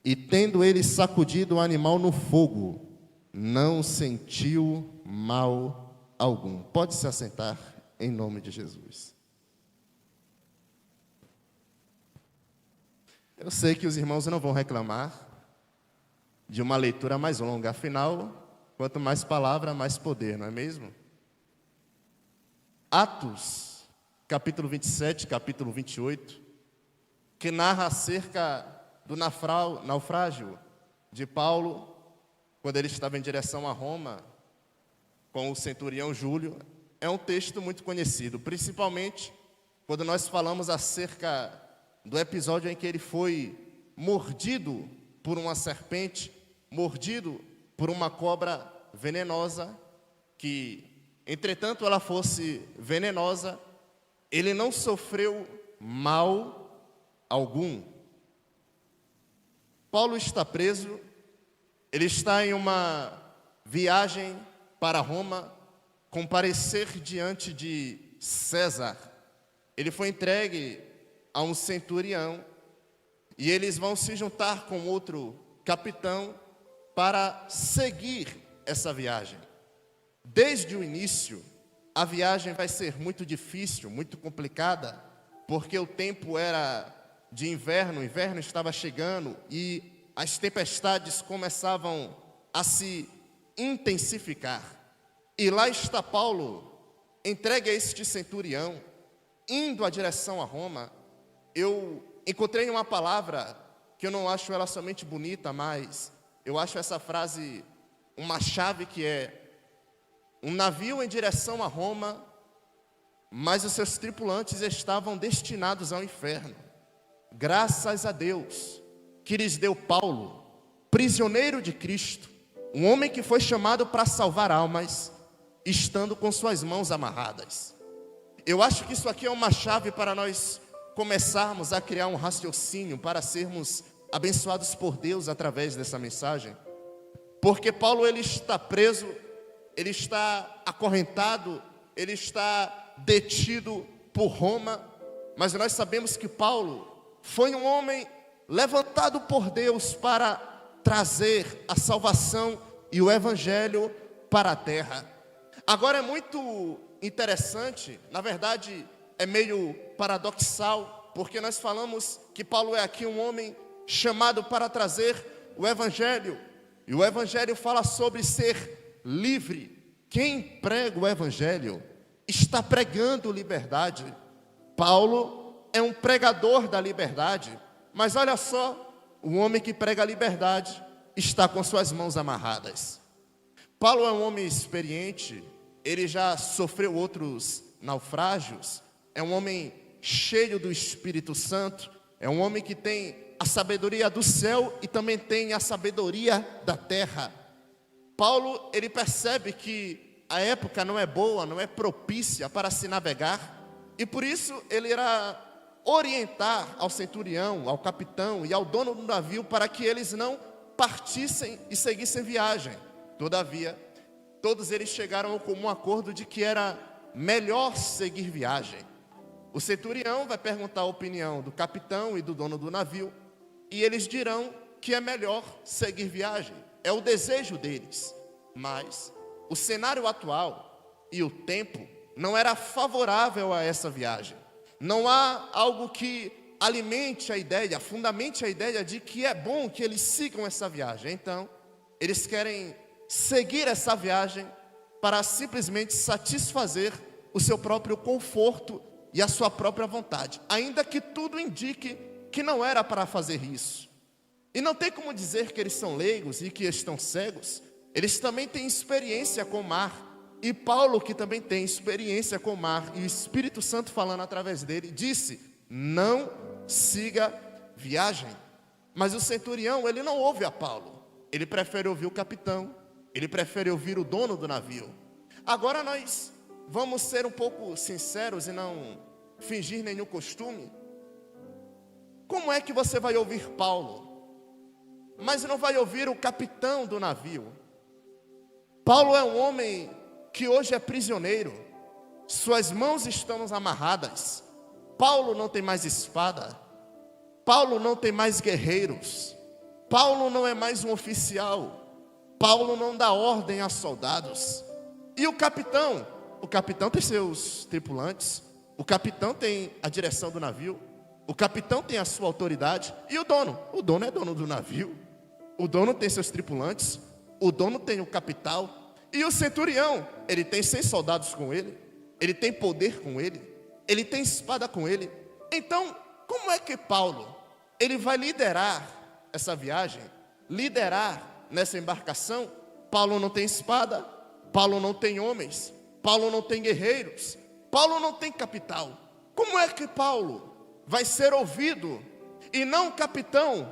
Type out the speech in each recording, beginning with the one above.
E tendo ele sacudido o animal no fogo, não sentiu mal algum. Pode se assentar em nome de Jesus. Eu sei que os irmãos não vão reclamar de uma leitura mais longa. Afinal, quanto mais palavra, mais poder, não é mesmo? Atos, capítulo 27, capítulo 28, que narra acerca do naufrágio de Paulo, quando ele estava em direção a Roma, com o centurião Júlio, é um texto muito conhecido, principalmente quando nós falamos acerca do episódio em que ele foi mordido por uma serpente, mordido por uma cobra venenosa, que, entretanto ela fosse venenosa, ele não sofreu mal algum. Paulo está preso, ele está em uma viagem para Roma, comparecer diante de César. Ele foi entregue a um centurião e eles vão se juntar com outro capitão para seguir essa viagem. Desde o início, a viagem vai ser muito difícil, muito complicada, porque o tempo era de inverno, o inverno estava chegando e as tempestades começavam a se intensificar. E lá está Paulo, entregue a este centurião, indo à direção a Roma. Eu encontrei uma palavra que eu não acho ela somente bonita, mas eu acho essa frase uma chave, que é: um navio em direção a Roma, mas os seus tripulantes estavam destinados ao inferno. Graças a Deus que lhes deu Paulo, prisioneiro de Cristo, um homem que foi chamado para salvar almas, estando com suas mãos amarradas. Eu acho que isso aqui é uma chave para nós começarmos a criar um raciocínio para sermos abençoados por Deus através dessa mensagem. Porque Paulo, ele está preso, ele está acorrentado, ele está detido por Roma, mas nós sabemos que Paulo foi um homem levantado por Deus para trazer a salvação e o evangelho para a terra. Agora é muito interessante, na verdade é meio paradoxal, porque nós falamos que Paulo é aqui um homem chamado para trazer o evangelho, e o evangelho fala sobre ser livre. Quem prega o evangelho está pregando liberdade. Paulo é um pregador da liberdade, mas olha só, o homem que prega a liberdade está com suas mãos amarradas. Paulo é um homem experiente, ele já sofreu outros naufrágios, é um homem cheio do Espírito Santo, é um homem que tem a sabedoria do céu e também tem a sabedoria da terra. Paulo, ele percebe que a época não é boa, não é propícia para se navegar, e por isso ele irá orientar ao centurião, ao capitão e ao dono do navio para que eles não partissem e seguissem viagem. Todavia, todos eles chegaram ao comum acordo de que era melhor seguir viagem. O centurião vai perguntar a opinião do capitão e do dono do navio, e eles dirão que é melhor seguir viagem. É o desejo deles, mas o cenário atual e o tempo não era favorável a essa viagem. Não há algo que alimente a ideia, fundamente a ideia de que é bom que eles sigam essa viagem. Então, eles querem seguir essa viagem para simplesmente satisfazer o seu próprio conforto e a sua própria vontade, ainda que tudo indique que não era para fazer isso. E não tem como dizer que eles são leigos e que estão cegos. Eles também têm experiência com o mar. E Paulo, que também tem experiência com o mar, e o Espírito Santo falando através dele, disse: não siga viagem. Mas o centurião, ele não ouve a Paulo, ele prefere ouvir o capitão, ele prefere ouvir o dono do navio. Agora nós vamos ser um pouco sinceros e não fingir nenhum costume. Como é que você vai ouvir Paulo, mas não vai ouvir o capitão do navio? Paulo é um homem que hoje é prisioneiro, suas mãos estão amarradas. Paulo não tem mais espada, Paulo não tem mais guerreiros, Paulo não é mais um oficial. Paulo não dá ordem a soldados. E o capitão? O capitão tem seus tripulantes. O capitão tem a direção do navio. O capitão tem a sua autoridade. E o dono? O dono é dono do navio. O dono tem seus tripulantes. O dono tem o capital. E o centurião? Ele tem 100 soldados com ele. Ele tem poder com ele. Ele tem espada com ele. Então, como é que Paulo, ele vai liderar essa viagem? Liderar nessa embarcação? Paulo não tem espada. Paulo não tem homens. Paulo não tem guerreiros. Paulo não tem capital. Como é que Paulo vai ser ouvido e não o capitão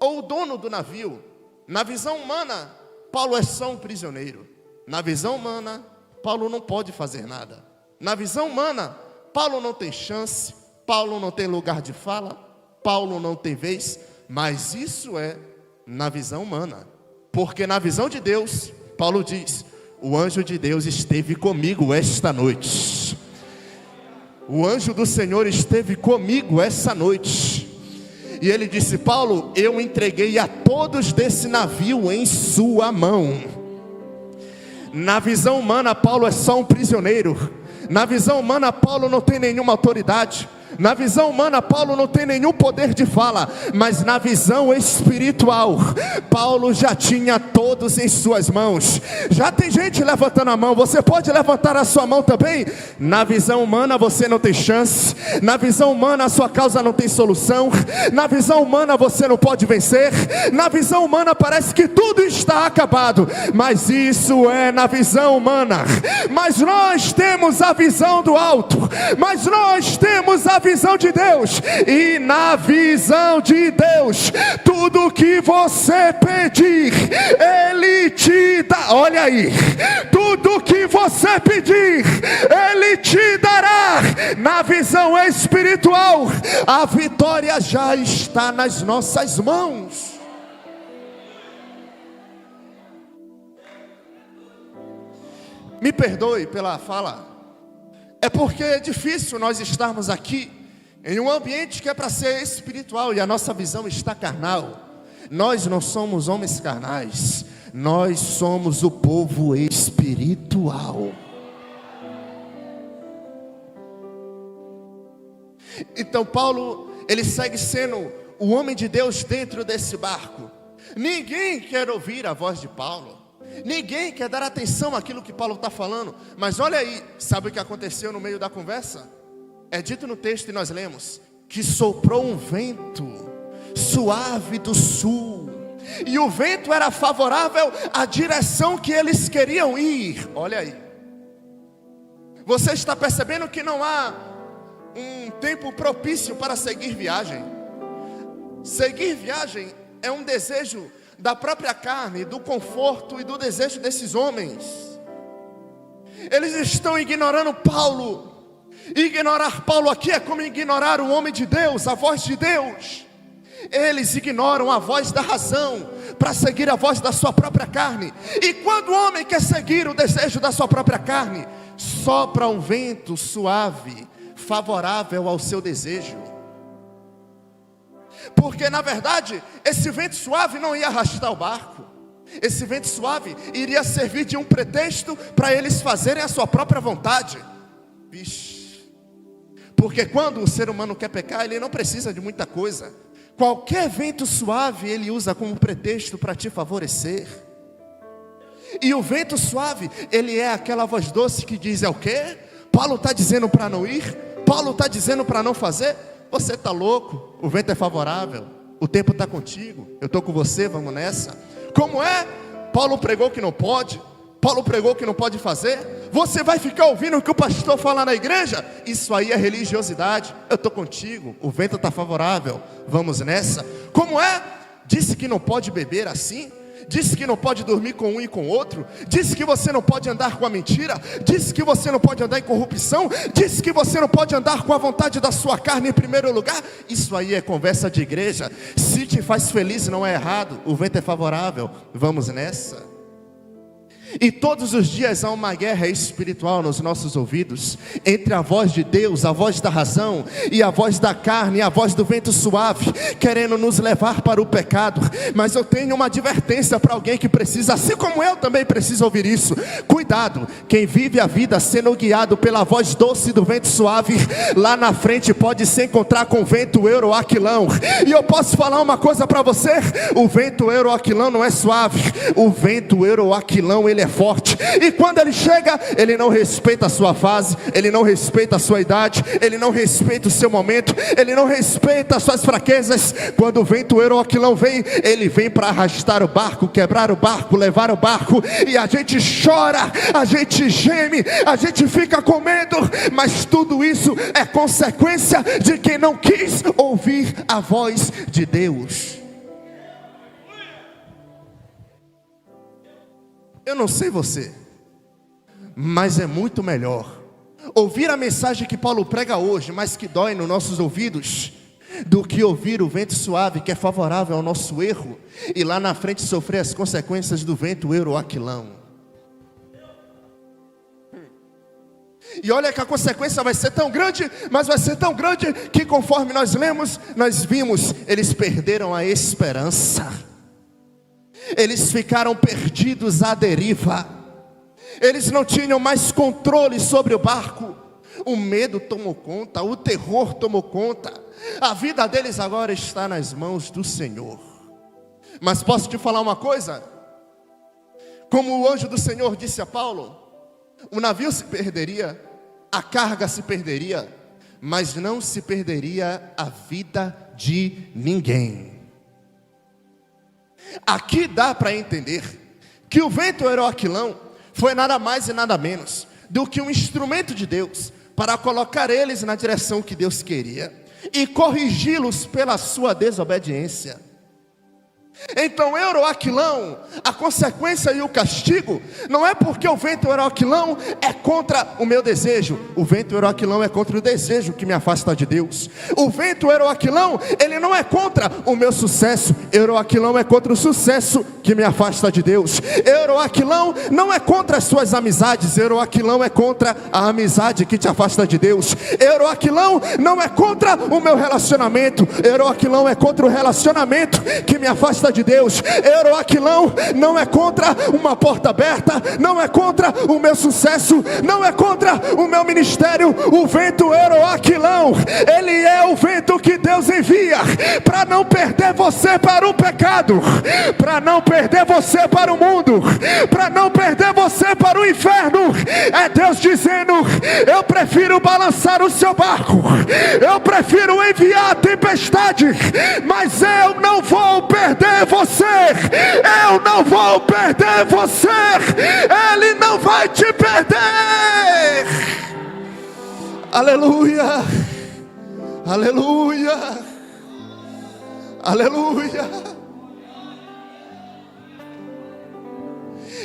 ou o dono do navio? Na visão humana, Paulo é só um prisioneiro. Na visão humana, Paulo não pode fazer nada. Na visão humana, Paulo não tem chance, Paulo não tem lugar de fala, Paulo não tem vez. Mas isso é na visão humana. Porque na visão de Deus, Paulo diz: o anjo de Deus esteve comigo esta noite. O anjo do Senhor esteve comigo essa noite. E ele disse: Paulo, eu entreguei a todos desse navio em sua mão. Na visão humana, Paulo é só um prisioneiro. Na visão humana, Paulo não tem nenhuma autoridade. Na visão humana, Paulo não tem nenhum poder de fala. Mas na visão espiritual, Paulo já tinha todos em suas mãos. Já tem gente levantando a mão. Você pode levantar a sua mão também? Na visão humana você não tem chance. Na visão humana a sua causa não tem solução. Na visão humana você não pode vencer. Na visão humana parece que tudo está acabado. Mas isso é na visão humana. Mas nós temos a visão do alto. Mas nós temos a visão de Deus. E na visão de Deus, tudo que você pedir, Ele te dá. Olha aí, tudo que você pedir, Ele te dará. Na visão espiritual, a vitória já está nas nossas mãos. Me perdoe pela fala. É porque é difícil nós estarmos aqui em um ambiente que é para ser espiritual e a nossa visão está carnal. Nós não somos homens carnais, nós somos o povo espiritual. Então Paulo, ele segue sendo o homem de Deus dentro desse barco. Ninguém quer ouvir a voz de Paulo. Ninguém quer dar atenção àquilo que Paulo está falando. Mas olha aí, sabe o que aconteceu no meio da conversa? É dito no texto e nós lemos que soprou um vento suave do sul. E o vento era favorável à direção que eles queriam ir. Olha aí. Você está percebendo que não há um tempo propício para seguir viagem. Seguir viagem é um desejo da própria carne, do conforto e do desejo desses homens. Eles estão ignorando Paulo. Ignorar Paulo aqui é como ignorar o homem de Deus, a voz de Deus. Eles ignoram a voz da razão para seguir a voz da sua própria carne. E quando o homem quer seguir o desejo da sua própria carne, sopra um vento suave, favorável ao seu desejo. Porque na verdade, esse vento suave não ia arrastar o barco. Esse vento suave iria servir de um pretexto para eles fazerem a sua própria vontade. Vixe. Porque quando o ser humano quer pecar, ele não precisa de muita coisa. Qualquer vento suave ele usa como pretexto para te favorecer. E o vento suave, ele é aquela voz doce que diz: é o quê? Paulo está dizendo para não ir? Paulo está dizendo para não fazer? Você está louco, o vento é favorável, o tempo está contigo, eu estou com você, vamos nessa. Como é? Paulo pregou que não pode, Paulo pregou que não pode fazer. Você vai ficar ouvindo o que o pastor fala na igreja? Isso aí é religiosidade. Eu estou contigo, o vento está favorável, vamos nessa. Como é? Disse que não pode beber assim, disse que não pode dormir com um e com outro, disse que você não pode andar com a mentira, disse que você não pode andar em corrupção, disse que você não pode andar com a vontade da sua carne em primeiro lugar. Isso aí é conversa de igreja. Se te faz feliz não é errado, o vento é favorável, vamos nessa. E todos os dias há uma guerra espiritual nos nossos ouvidos, entre a voz de Deus, a voz da razão, e a voz da carne, a voz do vento suave, querendo nos levar para o pecado. Mas eu tenho uma advertência para alguém que precisa, assim como eu também preciso ouvir isso. Cuidado, quem vive a vida sendo guiado pela voz doce do vento suave, lá na frente pode se encontrar com o vento euroaquilão. E eu posso falar uma coisa para você: o vento euroaquilão não é suave, o vento euroaquilão ele é forte, e quando ele chega, ele não respeita a sua fase, ele não respeita a sua idade, ele não respeita o seu momento, ele não respeita as suas fraquezas. Quando o vento euroaquilão vem, ele vem para arrastar o barco, quebrar o barco, levar o barco, e a gente chora, a gente geme, a gente fica com medo, mas tudo isso é consequência de quem não quis ouvir a voz de Deus. Eu não sei você, mas é muito melhor ouvir a mensagem que Paulo prega hoje, mas que dói nos nossos ouvidos, do que ouvir o vento suave que é favorável ao nosso erro, e lá na frente sofrer as consequências do vento euroaquilão. E olha que a consequência vai ser tão grande, mas vai ser tão grande que conforme nós lemos, nós vimos, eles perderam a esperança. Eles ficaram perdidos à deriva. Eles não tinham mais controle sobre o barco. O medo tomou conta, o terror tomou conta. A vida deles agora está nas mãos do Senhor. Mas posso te falar uma coisa? Como o anjo do Senhor disse a Paulo, o navio se perderia, a carga se perderia, mas não se perderia a vida de ninguém. Aqui dá para entender que o vento euroaquilão foi nada mais e nada menos do que um instrumento de Deus para colocar eles na direção que Deus queria e corrigi-los pela sua desobediência. Então euroaquilão, a consequência e o castigo não é porque o vento euroaquilão é contra o meu desejo. O vento euroaquilão é contra o desejo que me afasta de Deus. O vento euroaquilão, ele não é contra o meu sucesso. Euroaquilão é contra o sucesso que me afasta de Deus. Euroaquilão não é contra as suas amizades. Euroaquilão é contra a amizade que te afasta de Deus. Euroaquilão não é contra o meu relacionamento. Euroaquilão é contra o relacionamento que me afasta de Deus. Euroaquilão não é contra uma porta aberta, não é contra o meu sucesso, não é contra o meu ministério. O vento euroaquilão, ele é o vento que Deus envia para não perder você para o pecado, para não perder você para o mundo, para não perder você para o inferno. É Deus dizendo: eu prefiro balançar o seu barco, eu prefiro enviar a tempestade, mas eu não vou perder você, eu não vou perder você, Ele não vai te perder. Aleluia, aleluia, aleluia.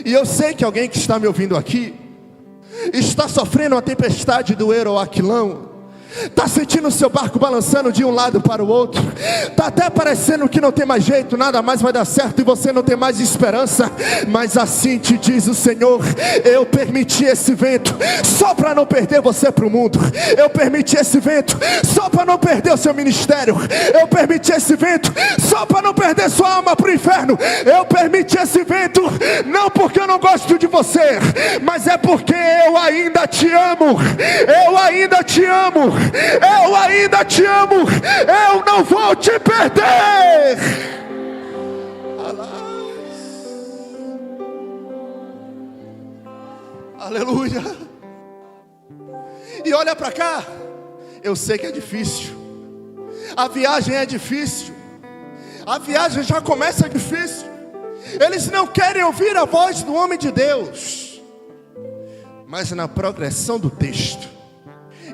E eu sei que alguém que está me ouvindo aqui está sofrendo a tempestade do euroaquilão, está sentindo o seu barco balançando de um lado para o outro, está até parecendo que não tem mais jeito, nada mais vai dar certo e você não tem mais esperança. Mas assim te diz o Senhor: eu permiti esse vento só para não perder você para o mundo. Eu permiti esse vento só para não perder o seu ministério. Eu permiti esse vento só para não perder sua alma para o inferno. Eu permiti esse vento não porque eu não gosto de você, mas é porque eu ainda te amo. Eu ainda te amo. Eu ainda te amo. Eu não vou te perder. Aleluia. E olha para cá. Eu sei que é difícil. A viagem é difícil. A viagem já começa difícil. Eles não querem ouvir a voz do homem de Deus. Mas na progressão do texto,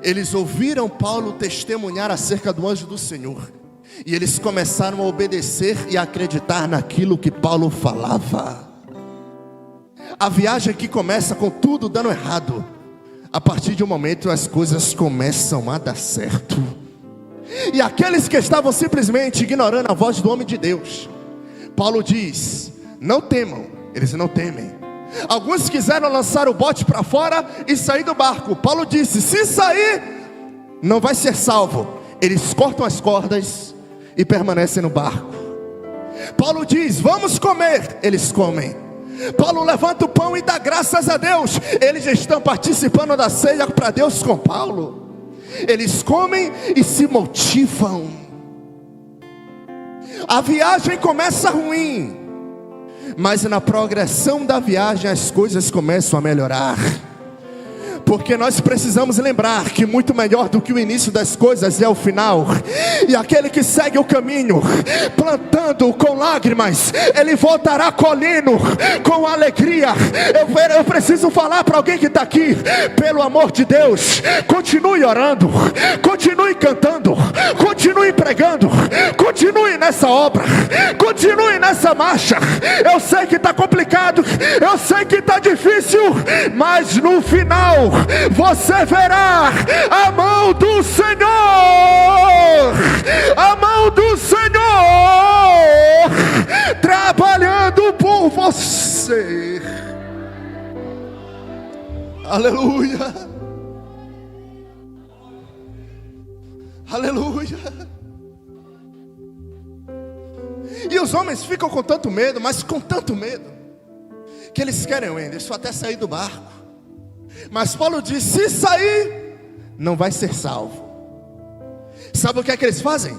eles ouviram Paulo testemunhar acerca do anjo do Senhor, e eles começaram a obedecer e a acreditar naquilo que Paulo falava. A viagem aqui começa com tudo dando errado. A partir de um momento as coisas começam a dar certo. E aqueles que estavam simplesmente ignorando a voz do homem de Deus, Paulo diz: não temam. Eles não temem. Alguns quiseram lançar o bote para fora e sair do barco. Paulo disse: se sair, não vai ser salvo. Eles cortam as cordas e permanecem no barco. Paulo diz: vamos comer. Eles comem. Paulo levanta o pão e dá graças a Deus. Eles já estão participando da ceia para Deus com Paulo. Eles comem e se motivam. A viagem começa ruim, mas na progressão da viagem as coisas começam a melhorar. Porque nós precisamos lembrar que muito melhor do que o início das coisas é o final. E aquele que segue o caminho, plantando com lágrimas, ele voltará colhendo com alegria. Eu preciso falar para alguém que está aqui: pelo amor de Deus, continue orando, continue cantando, continue pregando, continue nessa obra, continue nessa marcha. Eu sei que está complicado, eu sei que está difícil, mas no final você verá a mão do Senhor, a mão do Senhor trabalhando por você. Aleluia, aleluia. E os homens ficam com tanto medo, mas com tanto medo, que eles querem o Anderson até sair do barco. Mas Paulo diz: se sair, não vai ser salvo. Sabe o que é que eles fazem?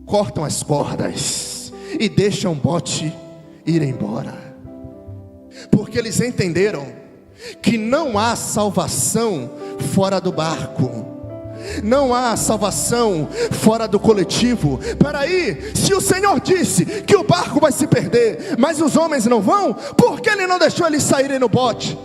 Cortam as cordas e deixam o bote ir embora. Porque eles entenderam que não há salvação fora do barco. Não há salvação fora do coletivo. Peraí, se o Senhor disse que o barco vai se perder, mas os homens não vão, por que Ele não deixou eles saírem no bote?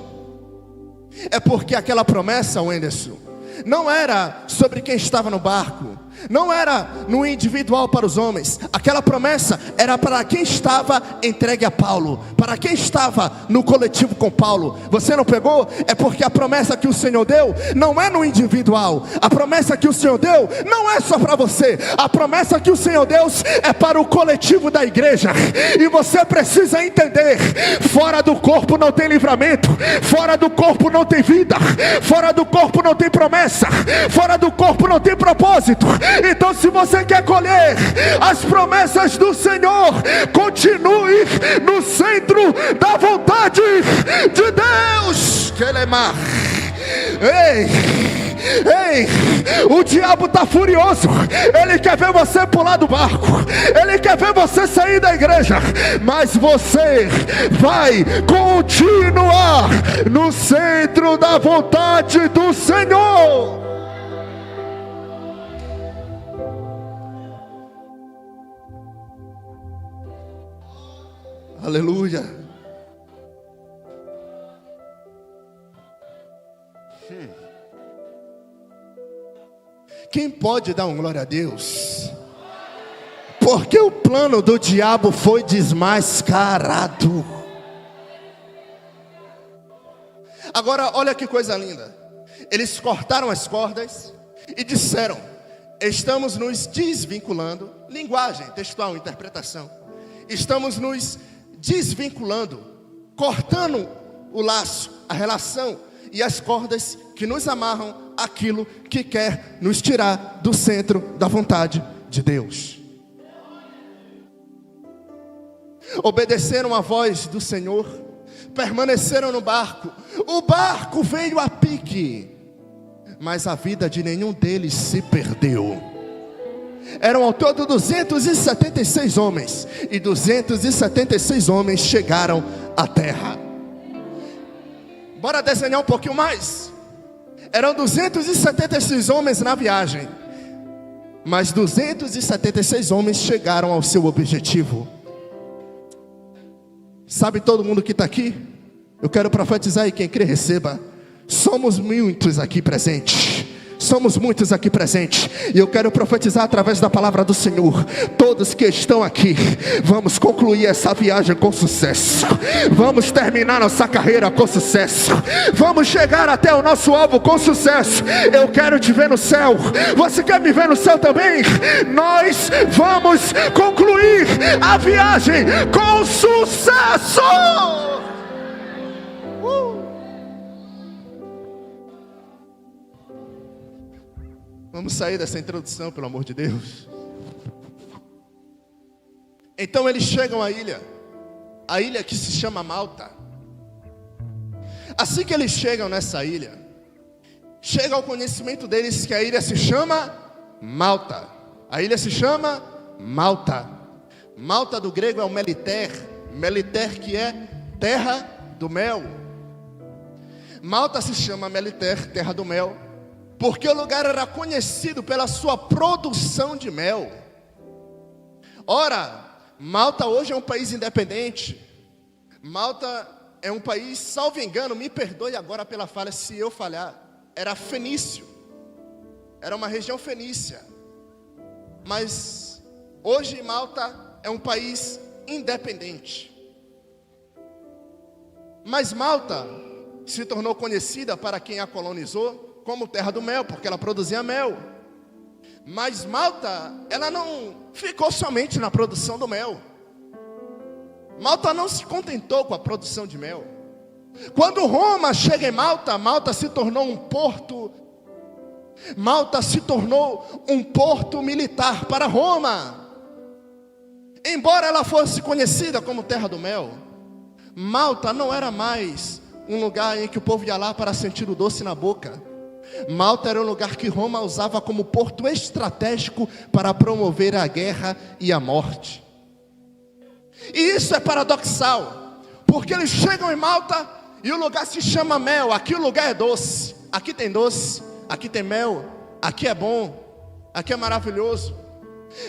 É porque aquela promessa, Wenderson, não era sobre quem estava no barco, não era no individual para os homens. Aquela promessa era para quem estava entregue a Paulo, para quem estava no coletivo com Paulo. Você não pegou? É porque a promessa que o Senhor deu não é no individual. A promessa que o Senhor deu não é só para você. A promessa que o Senhor deu é para o coletivo da igreja. E você precisa entender: fora do corpo não tem livramento, fora do corpo não tem vida, fora do corpo não tem promessa, fora do corpo não tem propósito. Então, se você quer colher as promessas do Senhor, continue no centro da vontade de Deus. Ei, o diabo está furioso. Ele quer ver você pular do barco, ele quer ver você sair da igreja, mas você vai continuar no centro da vontade do Senhor. Aleluia. Quem pode dar um glória a Deus? Porque o plano do diabo foi desmascarado. Agora olha que coisa linda. Eles cortaram as cordas e disseram: estamos nos desvinculando. Linguagem textual, interpretação. Estamos nos desvinculando, cortando o laço, a relação e as cordas que nos amarram àquilo que quer nos tirar do centro da vontade de Deus. Obedeceram a voz do Senhor, permaneceram no barco. O barco veio a pique, mas a vida de nenhum deles se perdeu. Eram ao todo 276 homens, e 276 homens chegaram à terra. Bora desenhar um pouquinho mais. Eram 276 homens na viagem, mas 276 homens chegaram ao seu objetivo. Sabe todo mundo que está aqui? Eu quero profetizar, e quem crê receba. Somos muitos aqui presentes. somos muitos aqui presentes, e eu quero profetizar através da palavra do Senhor. Todos que estão aqui, vamos concluir essa viagem com sucesso, vamos terminar nossa carreira com sucesso, vamos chegar até o nosso alvo com sucesso. Eu quero te ver no céu, você quer me ver no céu também? Nós vamos concluir a viagem com sucesso. Vamos sair dessa introdução, pelo amor de Deus. Então eles chegam à ilha que se chama Malta. Assim que eles chegam nessa ilha, chega ao conhecimento deles que a ilha se chama Malta. A ilha se chama Malta. Malta do grego é o Meliter. Meliter, que é terra do mel. Malta se chama Meliter, terra do mel, porque o lugar era conhecido pela sua produção de mel. Ora, Malta hoje é um país independente. Malta é um país, salvo engano, me perdoe agora pela falha se eu falhar, era fenício. Era uma região fenícia. Mas hoje Malta é um país independente. Mas Malta se tornou conhecida para quem a colonizou como terra do mel, porque ela produzia mel. Mas Malta, ela não ficou somente na produção do mel. Malta não se contentou com a produção de mel. Quando Roma chega em Malta, Malta se tornou um porto. Malta se tornou um porto militar para Roma. Embora ela fosse conhecida como terra do mel, Malta não era mais um lugar em que o povo ia lá para sentir o doce na boca. Malta era um lugar que Roma usava como porto estratégico para promover a guerra e a morte. E isso é paradoxal, porque eles chegam em Malta e o lugar se chama mel. Aqui o lugar é doce, aqui tem doce, aqui tem mel, aqui é bom, aqui é maravilhoso.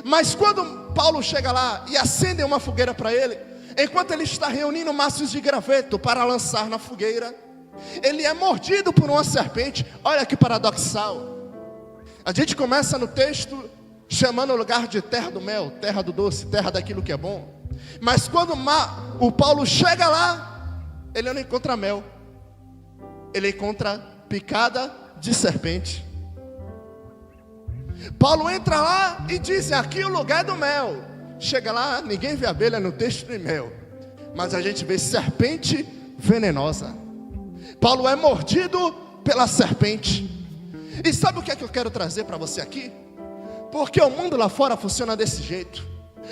Mas quando Paulo chega lá e acende uma fogueira para ele, enquanto ele está reunindo maços de graveto para lançar na fogueira, ele é mordido por uma serpente. Olha que paradoxal. A gente começa no texto chamando o lugar de terra do mel, terra do doce, terra daquilo que é bom. Mas quando o Paulo chega lá, ele não encontra mel, ele encontra picada de serpente. Paulo entra lá e diz: aqui o lugar é do mel. Chega lá, ninguém vê abelha no texto de mel, mas a gente vê serpente venenosa. Paulo é mordido pela serpente. E sabe o que é que eu quero trazer para você aqui? Porque o mundo lá fora funciona desse jeito.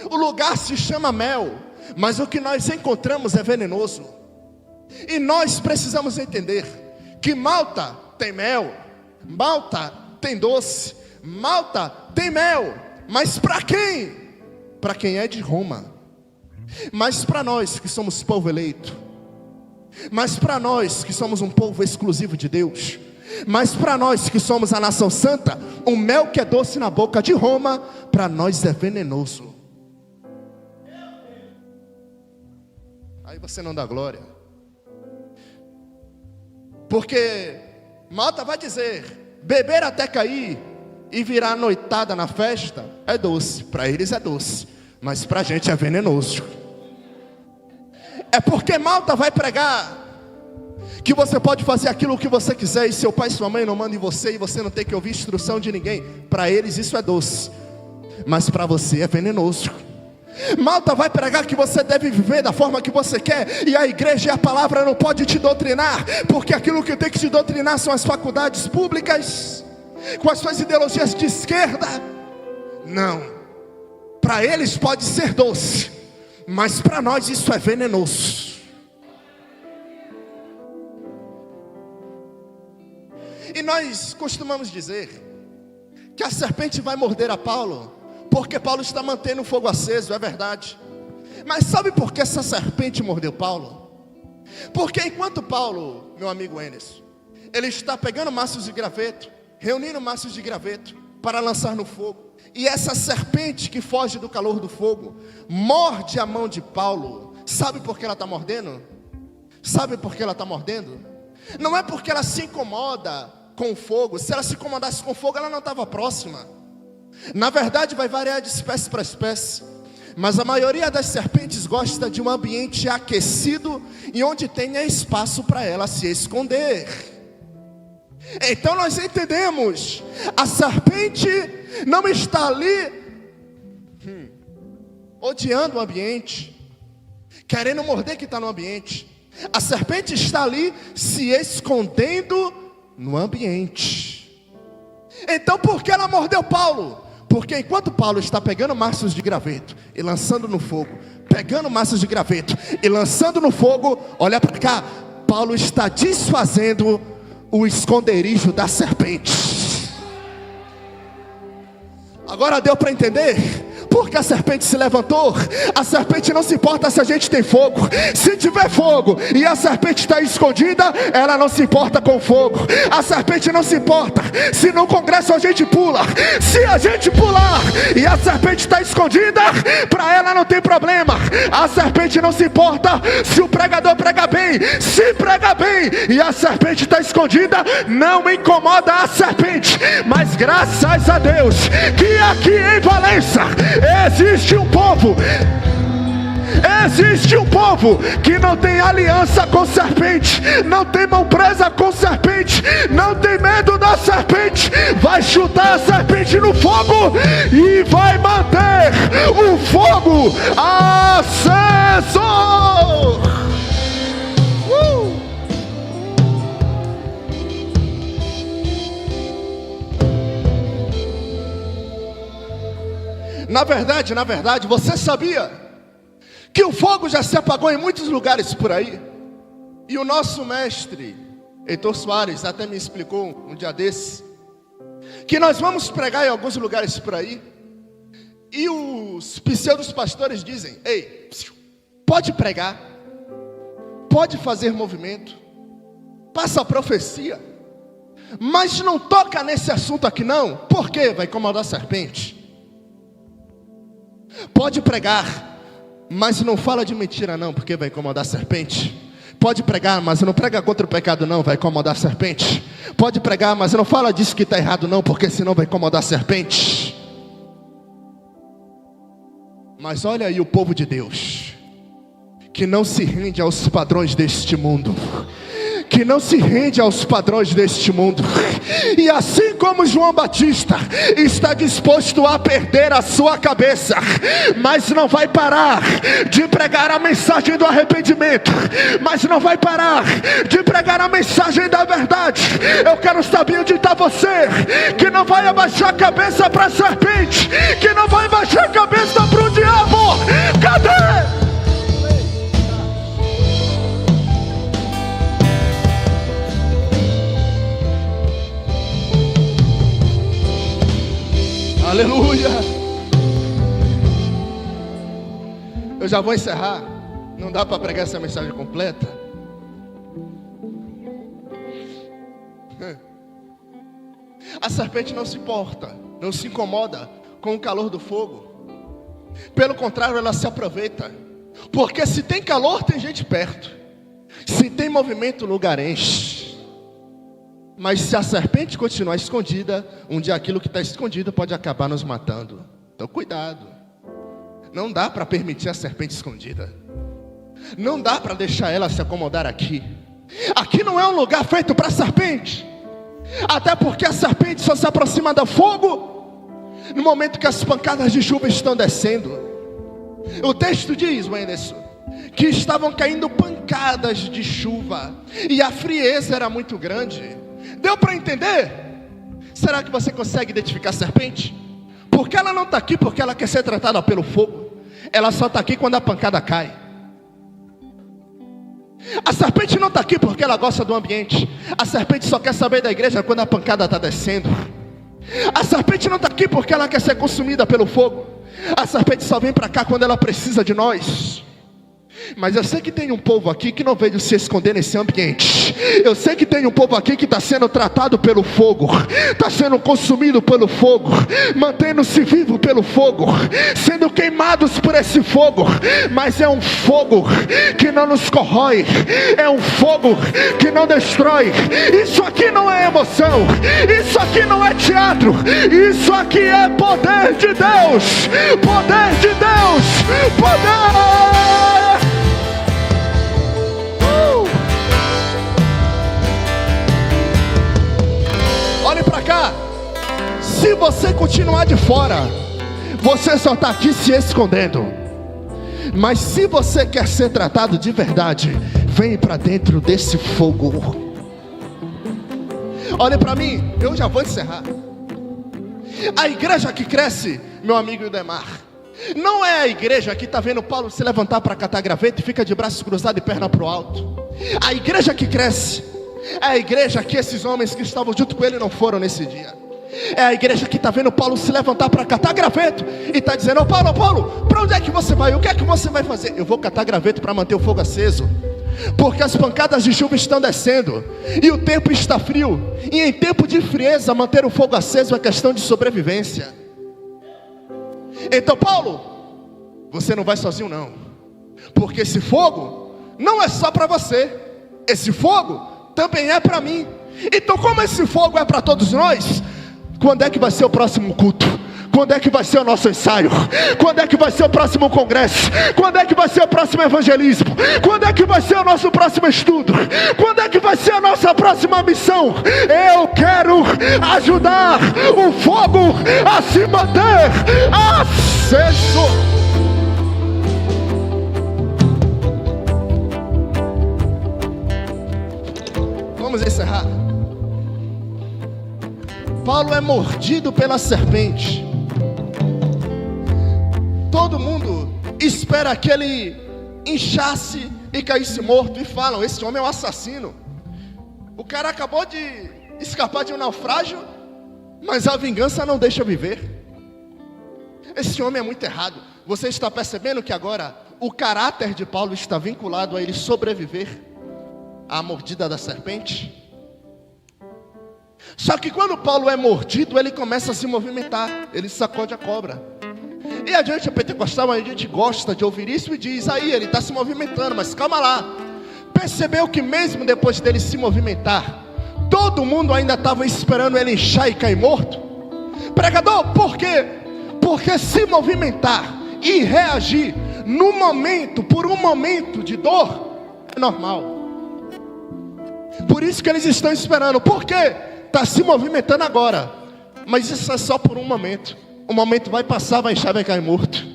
O lugar se chama mel, mas o que nós encontramos é venenoso. E nós precisamos entender que Malta tem mel, Malta tem doce, Malta tem mel. Mas para quem? Para quem é de Roma. Mas para nós que somos povo eleito, mas para nós que somos um povo exclusivo de Deus, mas para nós que somos a nação santa, o mel que é doce na boca de Roma, para nós é venenoso. Aí você não dá glória, porque Malta vai dizer: beber até cair e virar noitada na festa é doce. Para eles é doce, mas para a gente é venenoso. É porque Malta vai pregar que você pode fazer aquilo que você quiser e seu pai e sua mãe não mandam em você, e você não tem que ouvir instrução de ninguém. Para eles isso é doce, mas para você é venenoso. Malta vai pregar que você deve viver da forma que você quer, e a igreja e a palavra não pode te doutrinar, porque aquilo que tem que te doutrinar são as faculdades públicas, com as suas ideologias de esquerda. Não, para eles pode ser doce, mas para nós isso é venenoso. E nós costumamos dizer que a serpente vai morder a Paulo, porque Paulo está mantendo o fogo aceso, é verdade. Mas sabe por que essa serpente mordeu Paulo? Porque enquanto Paulo, meu amigo Enes, ele está pegando maços de graveto, reunindo maços de graveto para lançar no fogo, e essa serpente que foge do calor do fogo morde a mão de Paulo. Sabe por que ela está mordendo? Sabe por que ela está mordendo? Não é porque ela se incomoda com fogo. Se ela se incomodasse com fogo, ela não estava próxima. Na verdade, vai variar de espécie para espécie. Mas a maioria das serpentes gosta de um ambiente aquecido e onde tenha espaço para ela se esconder. Então nós entendemos, a serpente não está ali odiando o ambiente, querendo morder quem está no ambiente. A serpente está ali se escondendo no ambiente. Então por que ela mordeu Paulo? Porque enquanto Paulo está pegando maços de graveto e lançando no fogo, pegando maços de graveto e lançando no fogo, olha para cá, Paulo está desfazendo o esconderijo da serpente. Agora deu para entender? Porque a serpente se levantou. A serpente não se importa se a gente tem fogo. Se tiver fogo e a serpente está escondida, ela não se importa com fogo. A serpente não se importa se no congresso a gente pula. Se a gente pular e a serpente está escondida, para ela não tem problema. A serpente não se importa se o pregador prega bem. Se prega bem e a serpente está escondida, não incomoda a serpente. Mas graças a Deus que aqui em Valença existe um povo que não tem aliança com serpente, não tem mão presa com serpente, não tem medo da serpente, vai chutar a serpente no fogo e vai manter o fogo aceso. Na verdade, você sabia que o fogo já se apagou em muitos lugares por aí? E o nosso mestre, Heitor Soares, até me explicou um dia desses, que nós vamos pregar em alguns lugares por aí, e os pseudos pastores dizem: ei, pode pregar, pode fazer movimento, passa a profecia, mas não toca nesse assunto aqui não, porque vai incomodar a serpente. Pode pregar, mas não fala de mentira não, porque vai incomodar a serpente. Pode pregar, mas não prega contra o pecado não, vai incomodar a serpente. Pode pregar, mas não fala disso que está errado não, porque senão vai incomodar a serpente. Mas olha aí o povo de Deus, que não se rende aos padrões deste mundo, que não se rende aos padrões deste mundo. E assim como João Batista está disposto a perder a sua cabeça, mas não vai parar de pregar a mensagem do arrependimento, mas não vai parar de pregar a mensagem da verdade. Eu quero saber onde está você, que não vai abaixar a cabeça para a serpente, que não vai abaixar a cabeça para o diabo. Cadê? Aleluia. Eu já vou encerrar. Não dá para pregar essa mensagem completa. A serpente não se importa, não se incomoda com o calor do fogo. Pelo contrário, ela se aproveita. Porque se tem calor, tem gente perto. Se tem movimento, o lugar enche. Mas se a serpente continuar escondida, um dia aquilo que está escondido pode acabar nos matando. Então cuidado. Não dá para permitir a serpente escondida. Não dá para deixar ela se acomodar aqui. Aqui não é um lugar feito para serpente. Até porque a serpente só se aproxima do fogo no momento que as pancadas de chuva estão descendo. O texto diz, Wenderson, que estavam caindo pancadas de chuva e a frieza era muito grande. Deu para entender? Será que você consegue identificar a serpente? Porque ela não está aqui porque ela quer ser tratada pelo fogo. Ela só está aqui quando a pancada cai. A serpente não está aqui porque ela gosta do ambiente. A serpente só quer saber da igreja quando a pancada está descendo. A serpente não está aqui porque ela quer ser consumida pelo fogo. A serpente só vem para cá quando ela precisa de nós. Mas eu sei que tem um povo aqui que não veio se esconder nesse ambiente. Eu sei que tem um povo aqui que está sendo tratado pelo fogo, está sendo consumido pelo fogo, mantendo-se vivo pelo fogo, sendo queimados por esse fogo. Mas é um fogo que não nos corrói, é um fogo que não destrói. Isso aqui não é emoção, isso aqui não é teatro, isso aqui é poder de Deus, poder de Deus, poder. Olhe para cá. Se você continuar de fora, você só está aqui se escondendo. Mas se você quer ser tratado de verdade, vem para dentro desse fogo. Olhe para mim, eu já vou encerrar. A igreja que cresce, meu amigo Idemar, não é a igreja que está vendo Paulo se levantar para catar graveto e fica de braços cruzados e perna para o alto. A igreja que cresce é a igreja que esses homens que estavam junto com ele não foram nesse dia. É a igreja que está vendo Paulo se levantar para catar graveto e está dizendo: Paulo, para onde é que você vai? O que é que você vai fazer? Eu vou catar graveto para manter o fogo aceso, porque as pancadas de chuva estão descendo e o tempo está frio, e em tempo de frieza manter o fogo aceso é questão de sobrevivência. Então, Paulo, você não vai sozinho não, porque esse fogo não é só para você, esse fogo também é para mim. Então, como esse fogo é para todos nós, quando é que vai ser o próximo culto? Quando é que vai ser o nosso ensaio? Quando é que vai ser o próximo congresso? Quando é que vai ser o próximo evangelismo? Quando é que vai ser o nosso próximo estudo? Quando é que vai ser a nossa próxima missão? Eu quero ajudar o fogo a se manter aceso. Vamos encerrar. Paulo é mordido pela serpente. Todo mundo espera que ele inchasse e caísse morto, e falam: esse homem é um assassino. O cara acabou de escapar de um naufrágio, mas a vingança não deixa viver. Esse homem é muito errado. Você está percebendo que agora o caráter de Paulo está vinculado a ele sobreviver à mordida da serpente? Só que quando Paulo é mordido, ele começa a se movimentar, ele sacode a cobra. E a gente pentecostal, a gente gosta de ouvir isso e diz: aí ele está se movimentando, mas calma lá. Percebeu que mesmo depois dele se movimentar, todo mundo ainda estava esperando ele inchar e cair morto? Pregador, por quê? Porque se movimentar e reagir no momento, por um momento de dor, é normal. Por isso que eles estão esperando. Por quê? Está se movimentando agora, mas isso é só por um momento. O momento vai passar, vai inchar, vai cair morto.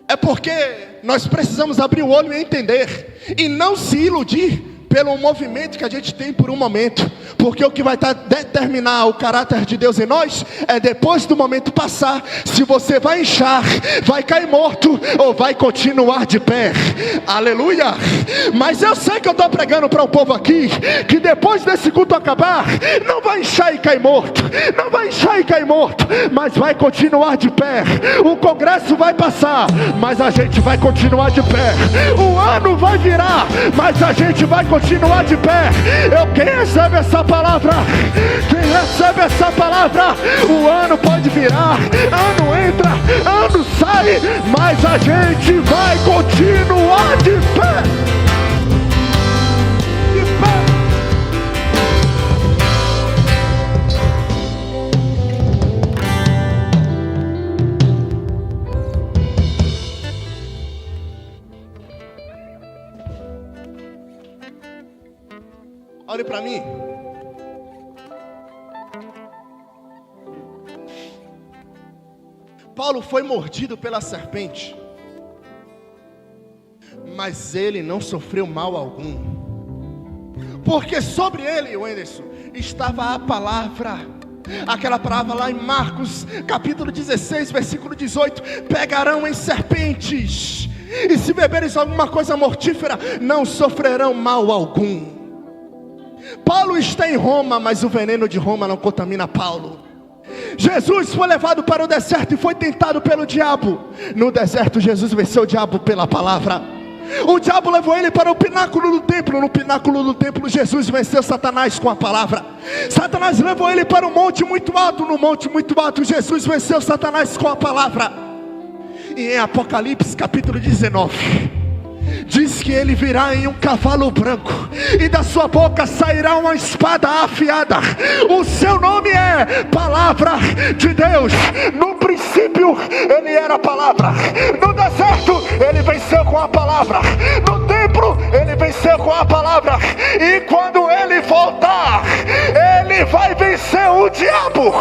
É porque nós precisamos abrir o olho e entender, e não se iludir pelo movimento que a gente tem por um momento, porque o que vai determinar o caráter de Deus em nós é depois do momento passar, se você vai inchar, vai cair morto ou vai continuar de pé. Aleluia. Mas eu sei que eu estou pregando para o povo aqui que depois desse culto acabar, não vai inchar e cair morto, não vai inchar e cair morto, mas vai continuar de pé. O congresso vai passar, mas a gente vai continuar de pé. O ano vai virar, mas a gente vai continuar de pé. Quem recebe essa palavra, quem recebe essa palavra, o ano pode virar, ano entra, ano sai, mas a gente vai continuar de pé. De pé. Olhe para mim. Paulo foi mordido pela serpente, mas ele não sofreu mal algum, porque sobre ele, Wenderson, estava a palavra. Aquela palavra lá em Marcos capítulo 16, versículo 18: pegarão em serpentes, e se beberes alguma coisa mortífera, não sofrerão mal algum. Paulo está em Roma, mas o veneno de Roma não contamina Paulo. Jesus foi levado para o deserto e foi tentado pelo diabo. No deserto, Jesus venceu o diabo pela palavra. O diabo levou ele para o pináculo do templo. No pináculo do templo, Jesus venceu Satanás com a palavra. Satanás levou ele para um monte muito alto. No monte muito alto, Jesus venceu Satanás com a palavra. E em Apocalipse capítulo 19, diz que ele virá em um cavalo branco, e da sua boca sairá uma espada afiada. O seu nome é Palavra de Deus. No princípio ele era a palavra. No deserto ele venceu com a palavra. No templo ele venceu com a palavra. E quando ele voltar, ele vai vencer o diabo.